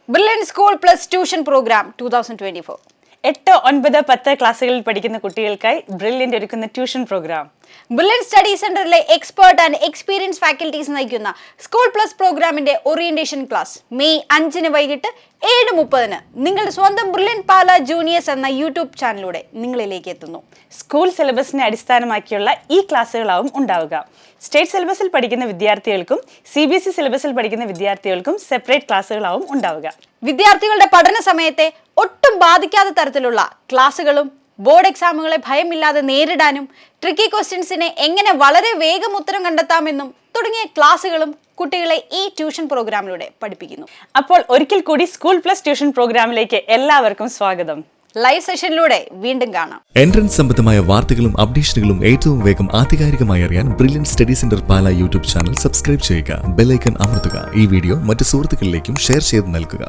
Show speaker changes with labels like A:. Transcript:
A: Brilliant School Plus Tuition Program 2024.
B: 8, 9, 10 ക്ലാസ്സുകളിൽ പഠിക്കുന്ന കുട്ടികൾക്കായി ബ്രില്യന്റ് ഒരുക്കുന്ന ട്യൂഷൻ പ്രോഗ്രാം.
A: Brilliant Study Centerലെ എക്സ്പേർട്ട് ആൻഡ് എക്സ്പീരിയൻസ് ഫാക്കൽറ്റീസ് നയിക്കുന്ന സ്കൂൾ പ്ലസ് പ്രോഗ്രാമിന്റെ ഓറിയന്റേഷൻ ക്ലാസ് മെയ് 5 വൈകിട്ട് 7:30 നിങ്ങളുടെ സ്വന്തം ബ്രില്യന്റ് പാല ജൂനിയേഴ്സ് എന്ന യൂട്യൂബ് ചാനലിലൂടെ നിങ്ങളിലേക്ക് എത്തുന്നു.
B: സ്കൂൾ സിലബസിനെ അടിസ്ഥാനമാക്കിയുള്ള ഈ ക്ലാസ്സുകളാവും ഉണ്ടാവുക. സ്റ്റേറ്റ് സിലബസിൽ പഠിക്കുന്ന വിദ്യാർത്ഥികൾക്കും CBSE സിലബസിൽ പഠിക്കുന്ന വിദ്യാർത്ഥികൾക്കും സെപ്പറേറ്റ് ക്ലാസ്സുകളാവും ഉണ്ടാവുക.
A: വിദ്യാർത്ഥികളുടെ പഠന സമയത്തെ ഒട്ടും ബാധിക്കാത്ത തരത്തിലുള്ള ക്ലാസ്സുകളും ബോർഡ് എക്സാമുകളെ ഭയമില്ലാതെ നേരിടാനും ട്രിക്കി ക്വസ്റ്റ്യൻസിനെ എങ്ങനെ വളരെ വേഗം ഉത്തരം കണ്ടെത്താമെന്നും തുടങ്ങിയ ക്ലാസ്സുകളും കുട്ടികളെ ഈ ട്യൂഷൻ പ്രോഗ്രാമിലൂടെ പഠിപ്പിക്കുന്നു.
B: അപ്പോൾ ഒരിക്കൽ കൂടി സ്കൂൾ പ്ലസ് ട്യൂഷൻ പ്രോഗ്രാമിലേക്ക് എല്ലാവർക്കും സ്വാഗതം.
A: ലൈവ് സെഷനിലൂടെ വീണ്ടും കാണാം.
C: എൻട്രൻസ് സംബന്ധമായ വാർത്തകളും അപ്ഡേഷനുകളും ഏറ്റവും വേഗം ആധികാരികമായി അറിയാൻ ബ്രില്യന്റ് സ്റ്റഡി സെന്റർ പാല യൂട്യൂബ് ചാനൽ സബ്സ്ക്രൈബ് ചെയ്യുക. ബെൽ ഐക്കൺ അമർത്തുക. ഈ വീഡിയോ മറ്റു സുഹൃത്തുക്കളിലേക്കും ഷെയർ ചെയ്ത് നൽകുക.